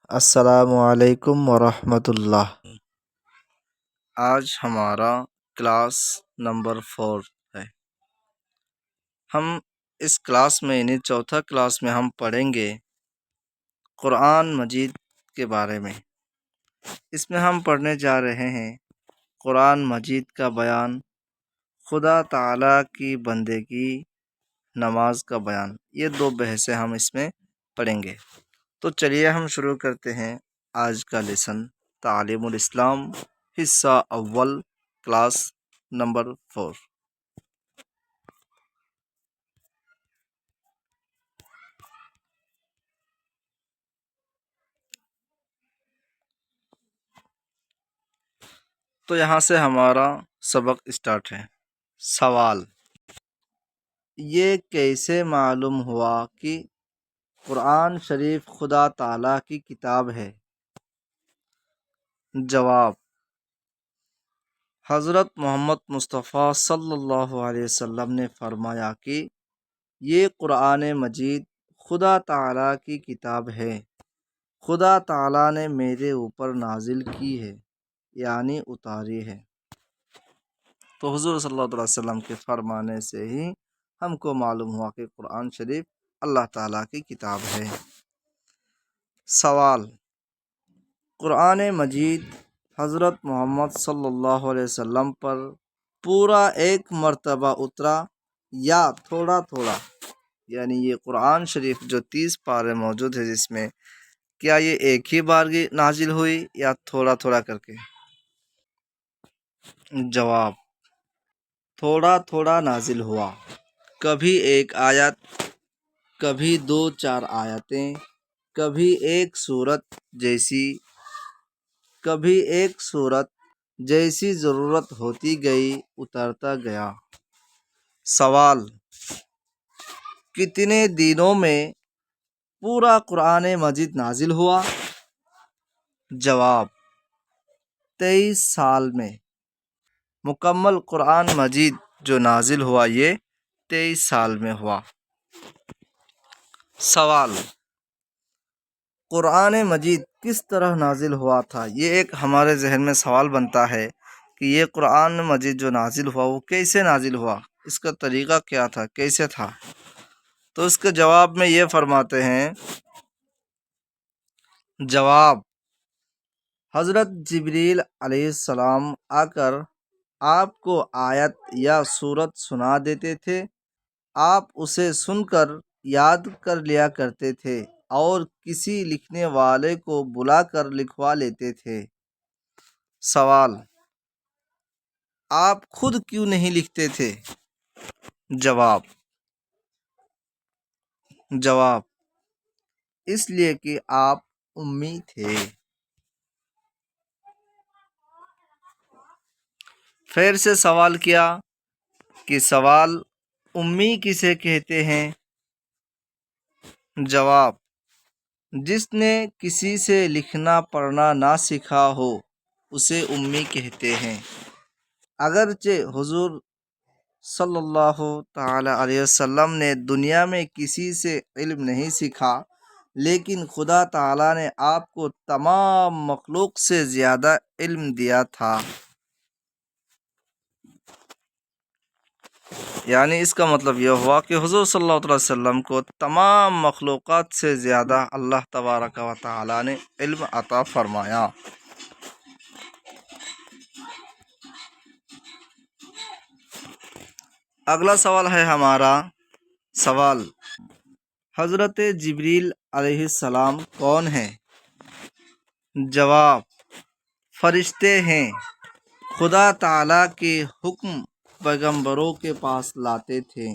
السلام علیکم ورحمۃ اللہ۔ آج ہمارا کلاس نمبر 4 ہے۔ ہم اس کلاس میں یعنی چوتھا کلاس میں ہم پڑھیں گے قرآن مجید کے بارے میں۔ اس میں ہم پڑھنے جا رہے ہیں قرآن مجید کا بیان، خدا تعالیٰ کی بندگی، نماز کا بیان۔ یہ 2 بحثیں ہم اس میں پڑھیں گے۔ تو چلیے ہم شروع کرتے ہیں آج کا لیسن، تعلیم الاسلام حصہ اول، کلاس نمبر 4۔ تو یہاں سے ہمارا سبق اسٹارٹ ہے۔ سوال: یہ کیسے معلوم ہوا کہ قرآن شریف خدا تعالیٰ کی کتاب ہے؟ جواب: حضرت محمد مصطفیٰ صلی اللہ علیہ وسلم نے فرمایا کہ یہ قرآن مجید خدا تعالیٰ کی کتاب ہے، خدا تعالیٰ نے میرے اوپر نازل کی ہے، یعنی اتاری ہے۔ تو حضور صلی اللہ علیہ وسلم کے فرمانے سے ہی ہم کو معلوم ہوا کہ قرآن شریف اللہ تعالیٰ کی کتاب ہے۔ سوال: قرآن مجید حضرت محمد صلی اللہ علیہ وسلم پر پورا ایک مرتبہ اترا یا تھوڑا تھوڑا؟ یعنی یہ قرآن شریف جو 30 پارے موجود ہے جس میں، کیا یہ ایک ہی بار نازل ہوئی یا تھوڑا تھوڑا کر کے؟ جواب: تھوڑا تھوڑا نازل ہوا، کبھی ایک آیت، کبھی 2-4 آیتیں، کبھی ایک سورت جیسی ضرورت ہوتی گئی اترتا گیا۔ سوال: کتنے دنوں میں پورا قرآن مجید نازل ہوا؟ جواب: 23 سال میں مکمل قرآن مجید جو نازل ہوا یہ 23 سال میں ہوا۔ سوال: قرآن مجید کس طرح نازل ہوا تھا؟ یہ ایک ہمارے ذہن میں سوال بنتا ہے کہ یہ قرآن مجید جو نازل ہوا وہ کیسے نازل ہوا، اس کا طریقہ کیا تھا، کیسے تھا؟ تو اس کے جواب میں یہ فرماتے ہیں، جواب: حضرت جبریل علیہ السلام آ کر آپ کو آیت یا سورت سنا دیتے تھے، آپ اسے سن کر یاد کر لیا کرتے تھے اور کسی لکھنے والے کو بلا کر لکھوا لیتے تھے۔ سوال: آپ خود کیوں نہیں لکھتے تھے؟ جواب: اس لیے کہ آپ امی تھے۔ پھر سے سوال کیا کہ سوال امی کسے کہتے ہیں؟ جواب: جس نے کسی سے لکھنا پڑھنا نہ سیکھا ہو اسے امی کہتے ہیں۔ اگرچہ حضور صلی اللہ تعالی علیہ وسلم نے دنیا میں کسی سے علم نہیں سیکھا، لیکن خدا تعالیٰ نے آپ کو تمام مخلوق سے زیادہ علم دیا تھا۔ یعنی اس کا مطلب یہ ہوا کہ حضور صلی اللہ علیہ وسلم کو تمام مخلوقات سے زیادہ اللہ تبارک و تعالیٰ نے علم عطا فرمایا۔ اگلا سوال ہے ہمارا سوال: حضرت جبریل علیہ السلام کون ہیں؟ جواب: فرشتے ہیں، خدا تعالیٰ کے حکم پیغمبروں کے پاس لاتے تھے۔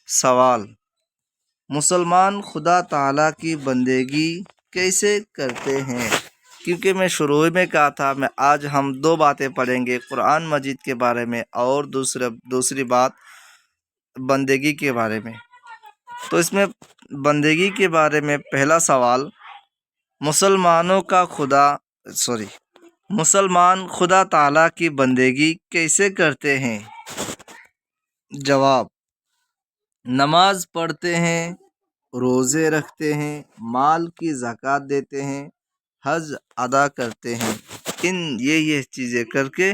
سوال: مسلمان خدا تعالیٰ کی بندگی کیسے کرتے ہیں؟ کیونکہ میں شروع میں کہا تھا آج ہم 2 باتیں پڑھیں گے، قرآن مجید کے بارے میں اور دوسری بات بندگی کے بارے میں۔ تو اس میں بندگی کے بارے میں پہلا سوال: مسلمان خدا تعالیٰ کی بندگی کیسے کرتے ہیں؟ جواب: نماز پڑھتے ہیں، روزے رکھتے ہیں، مال کی زکوٰۃ دیتے ہیں، حج ادا کرتے ہیں، یہ چیزیں کر کے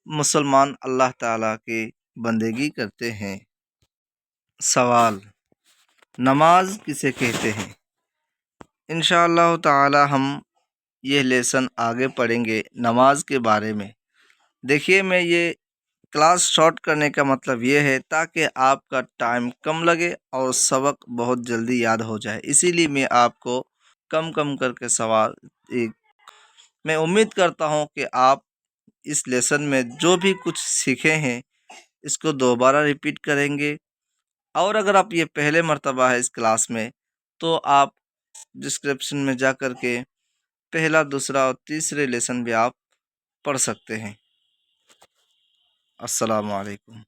مسلمان اللہ تعالیٰ کی بندگی کرتے ہیں۔ سوال: نماز کسے کہتے ہیں؟ انشاءاللہ تعالی ہم یہ لیسن آگے پڑھیں گے نماز کے بارے میں۔ دیکھیے، میں یہ کلاس شارٹ کرنے کا مطلب یہ ہے تاکہ آپ کا ٹائم کم لگے اور سبق بہت جلدی یاد ہو جائے، اسی لیے میں آپ کو کم کر کے سوال میں امید کرتا ہوں کہ آپ اس لیسن میں جو بھی کچھ سیکھے ہیں اس کو دوبارہ ریپیٹ کریں گے، اور اگر آپ یہ پہلے مرتبہ ہے اس کلاس میں تو آپ ڈسکرپشن میں جا کر کے پہلا، دوسرا اور تیسرے لیسن بھی آپ پڑھ سکتے ہیں۔ السلام علیکم۔